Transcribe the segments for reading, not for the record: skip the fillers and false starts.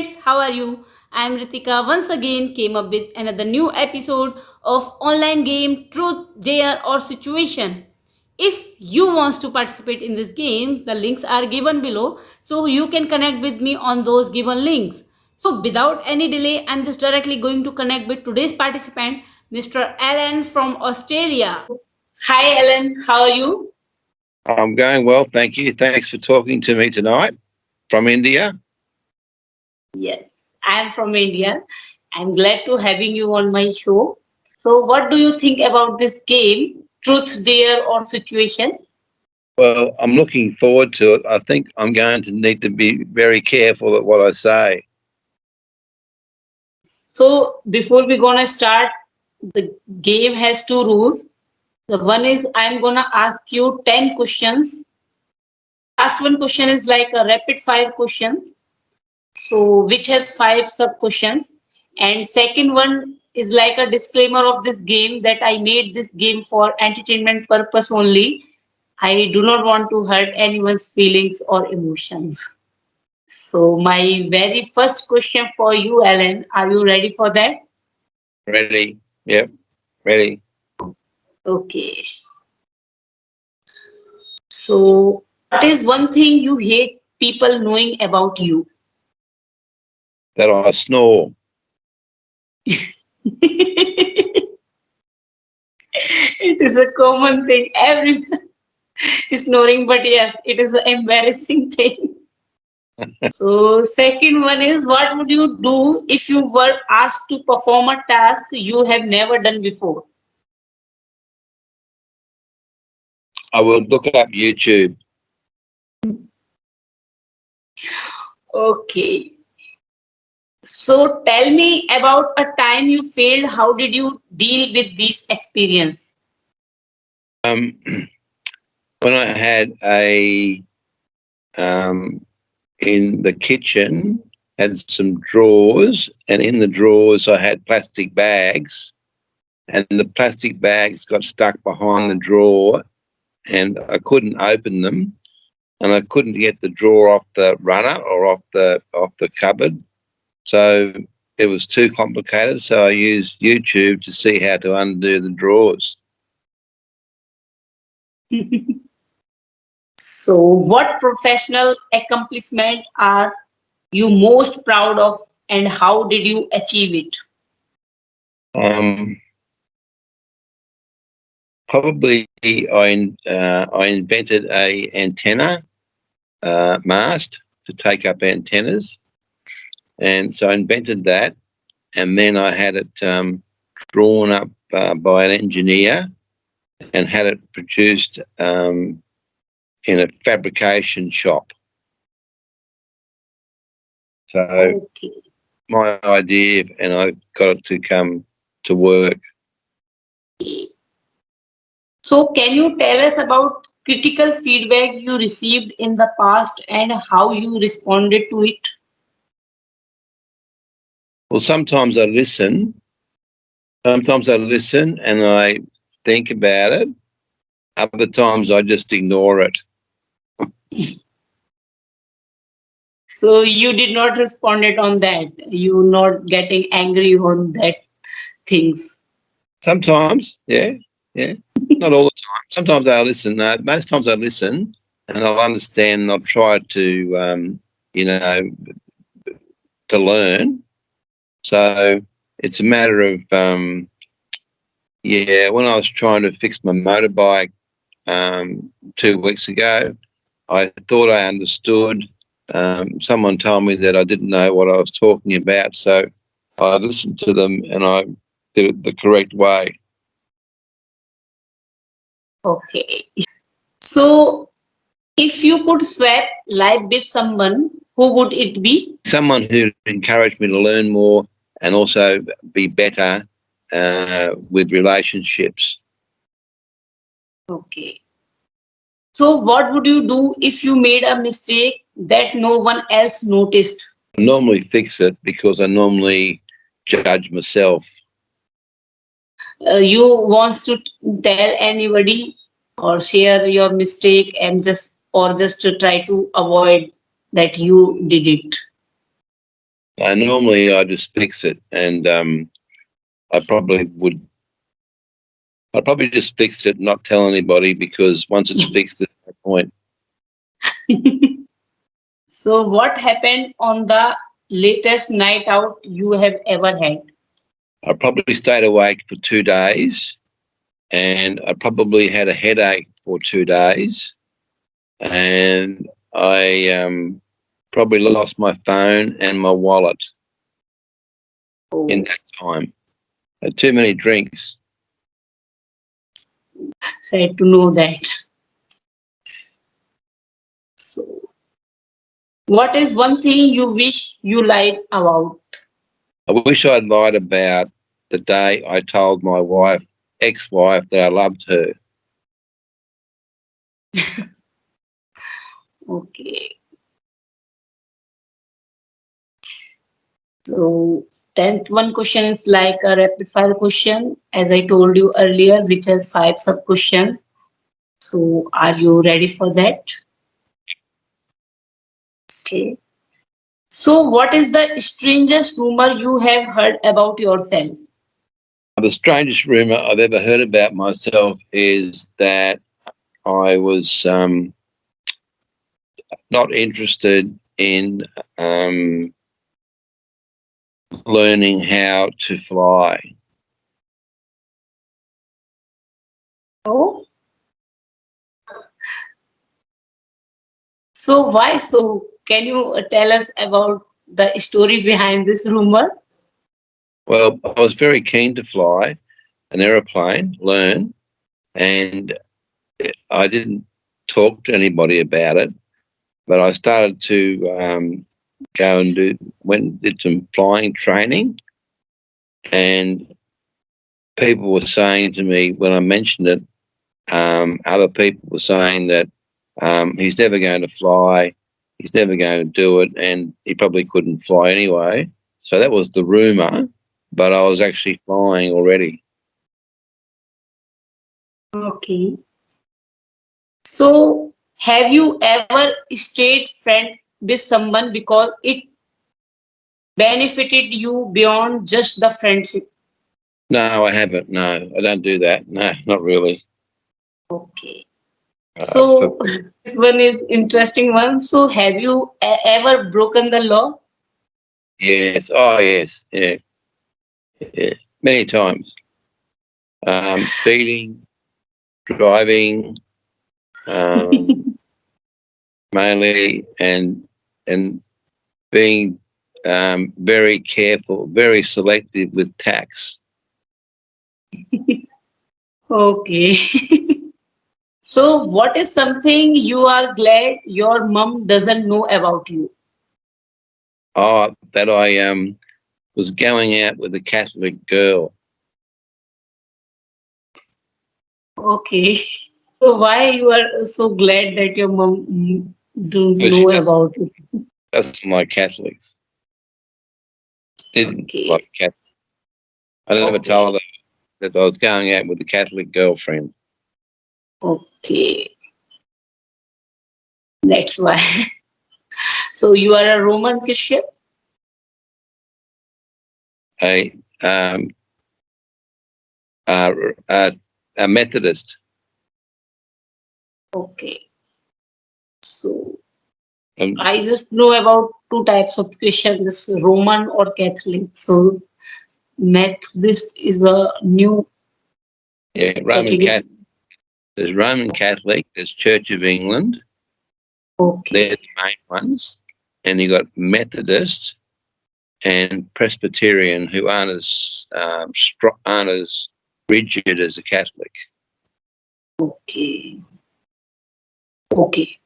friends, how are you? I am Ritika once again came up with another new episode of online game Truth, Dare or Situation. If you want to participate in this game, the links are given below so you can connect with me on those given links. So without any delay, I'm just directly going to connect with today's participant, Mr. Alan from Australia. Hi Alan, how are you? I'm going well, thank you. Thanks for talking to me tonight from India. Yes, I am from India. I'm glad to having you on my show. So, what do you think about this game, Truth, Dare, or Situation? Well, I'm looking forward to it. I think I'm going to need to be very careful at what I say. So, before we gonna start, the game has two rules. The one is I'm gonna ask you 10 questions. Last one question is like a rapid fire questions. So, which has five sub questions. And second one is like a disclaimer of this game that I made this game for entertainment purpose only. I do not want to hurt anyone's feelings or emotions. So, my very first question for you, Alan, are you ready for that? Ready? Yep, ready. Okay. So, what is one thing you hate people knowing about you? That I snore. It is a common thing. Everyone is snoring, but yes, it is an embarrassing thing. So, second one is what would you do if you were asked to perform a task you have never done before? I will look up YouTube. Okay. So tell me about a time you failed. How did you deal with this experience? Um, when I had in the kitchen, had some drawers, and in the drawers I had plastic bags, and the plastic bags got stuck behind the drawer, and I couldn't open them, and I couldn't get the drawer off the runner or off the cupboard. So it was too complicated. So I used YouTube to see how to undo the drawers. So, what professional accomplishment are you most proud of, and how did you achieve it? Um, Probably I invented a antenna mast to take up antennas, and so I invented that, and then I had it drawn up by an engineer and had it produced in a fabrication shop. So Okay. my idea, and I got it to come to work. So, can you tell us about critical feedback you received in the past and how you responded to it? Well, sometimes I listen. Sometimes I listen and I think about it. Other times I just ignore it. So you did not respond it on that. You not getting angry on that things. Sometimes, yeah, yeah. Not all the time. Sometimes I listen. Most times I listen and I'll understand and I'll try to, you know, to learn. So it's a matter of, yeah, when I was trying to fix my motorbike 2 weeks ago, I thought I understood. Someone told me that I didn't know what I was talking about, so I listened to them and I did it the correct way. Okay. So if you could swap life with someone, who would it be? Someone who encouraged me to learn more and also be better with relationships. Okay. So what would you do if you made a mistake that no one else noticed? I normally fix it because I normally judge myself. You wants to tell anybody or share your mistake and just to try to avoid that you did it. Normally I just fix it, and I probably would. I'd probably just fix it, and not tell anybody, because once it's fixed, there's no point. So, what happened on the latest night out you have ever had? I probably stayed awake for 2 days, and I probably had a headache for 2 days, and I probably lost my phone and my wallet in Oh, that time. Had too many drinks. sad to know that. So, what is one thing you wish you lied about? I wish I'd lied about the day I told my ex-wife, that I loved her. Okay. So, 10th one question is like a rapid fire question, as I told you earlier, which has 5 sub questions. So, are you ready for that? Okay. So, what is the strangest rumor you have heard about yourself? The strangest rumor I've ever heard about myself is that I was not interested in learning how to fly. Oh, so why so? Can you tell us about the story behind this rumor? Well, I was very keen to fly an aeroplane, learn, and I didn't talk to anybody about it. But I started to go and did some flying training, and people were saying to me when I mentioned it, other people were saying that he's never going to fly, he's never going to do it, and he probably couldn't fly anyway. So that was the rumor, but I was actually flying already. Okay. So, have you ever stayed friend with someone because it benefited you beyond just the friendship? No, I haven't. No, I don't do that. No, not really. Okay. For, So, this one is interesting one. So, have you ever broken the law? yes. Oh, yes. Yeah. Yeah. Many times. Speeding, driving, um, mainly, and being very careful, very selective with tax. Okay. So, what is something you are glad your mom doesn't know about you? Oh, that I was going out with a Catholic girl. Okay. So, why you are so glad that your mom don't But she know about it? doesn't like Catholics. Didn't Okay. like Catholics. I never Okay. told her that I was going out with a Catholic girlfriend. Okay. That's why. So, you are a Roman Christian? A um, uh, uh, a Methodist. Okay. So, Um, I just know about two types of Christian, this Roman or Catholic. So, Methodist is a new yeah, Roman category. Catholic. There's Roman Catholic. There's Church of England. They're Okay. the main ones, and you got Methodist and Presbyterian, who aren't as rigid as a Catholic. Okay. Okay.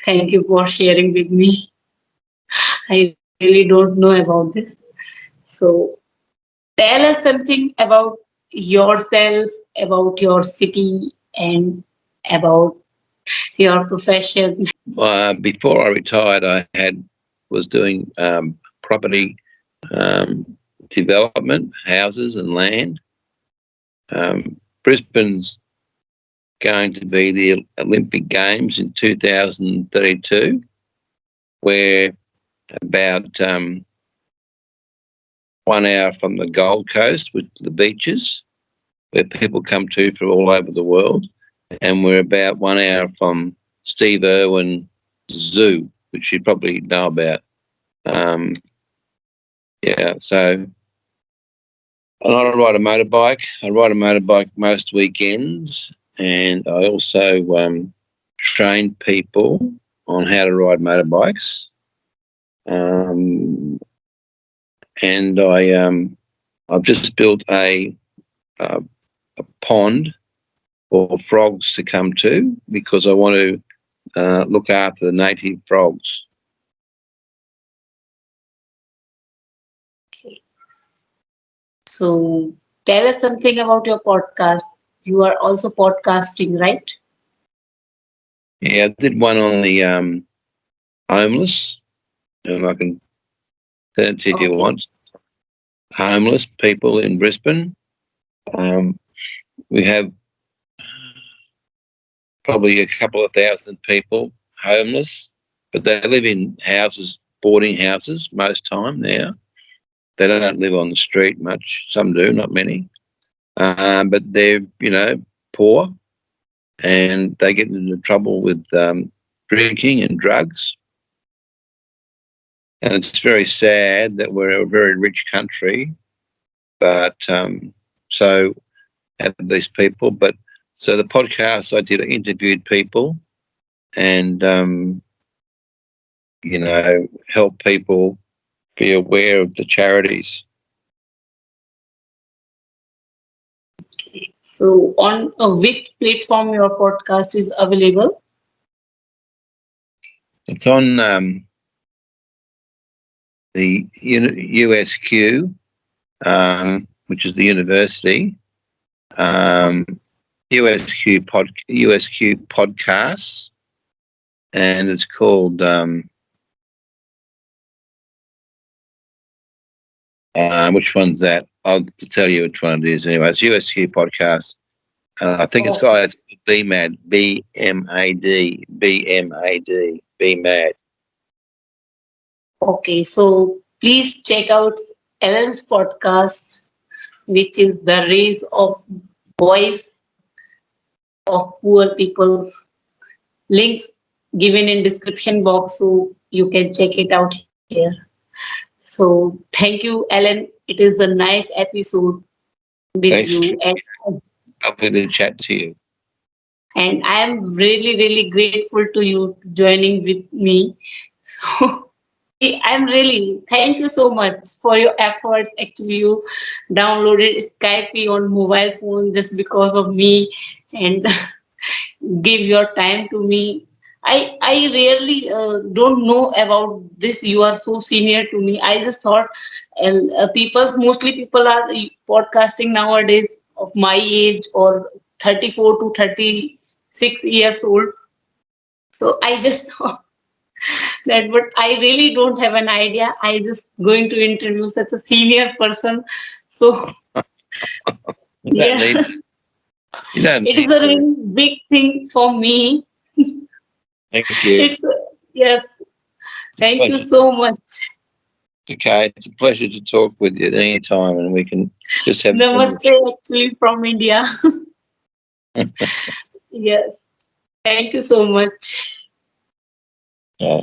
Thank you for sharing with me. I really don't know about this. So, tell us something about yourself, about your city, and about your profession. Before I retired, was doing property development, houses and land. Brisbane's going to be the Olympic Games in 2032, where about 1 hour from the Gold Coast with the beaches where people come to from all over the world. And we're about 1 hour from Steve Irwin Zoo, which you probably know about. So I ride a motorbike. I ride a motorbike most weekends, and I also train people on how to ride motorbikes. And I've just built a pond for frogs to come to because I want to look after the native frogs. Okay. So tell us something about your podcast. You are also podcasting, right? Yeah, I did one on the homeless, and I can send it to you if you Okay. want. Homeless people in Brisbane. We have probably a couple of thousand people homeless, but they live in houses, boarding houses most time now. They don't live on the street much. Some do, not many. But they're, poor, and they get into trouble with drinking and drugs. And it's very sad that we're a very rich country, but so have these people. But so the podcast I did, I interviewed people and help people be aware of the charities. So on which platform your podcast is available? It's on the USQ, which is the university, USQ podcasts, and it's called which one's that? I'll tell you which one it is anyway. It's USQ podcast. I think it's got BMAD, BMAD, BMAD, BMAD. Okay, so please check out Ellen's podcast, which is the Raise of Voice of Poor People's. Links given in description box, so you can check it out here. So thank you, Ellen. It is a nice episode with Thanks. you, Lovely to chat to you. and I am really, really grateful to you joining with me. So I'm really thank you so much for your efforts. Actually, you downloaded Skype on mobile phone just because of me, and give your time to me. I rarely don't know about this. You are so senior to me. I just thought mostly people are podcasting nowadays of my age or 34 to 36 years old. So I just thought that, but I really don't have an idea. I just going to interview such a senior person. So yeah, it is a really big thing for me. Thank you. Yes. Thank you so much. Okay, it's a pleasure to talk with you at any time, and we can just have Namaste, actually from India. Yes. Thank you so much. Yeah.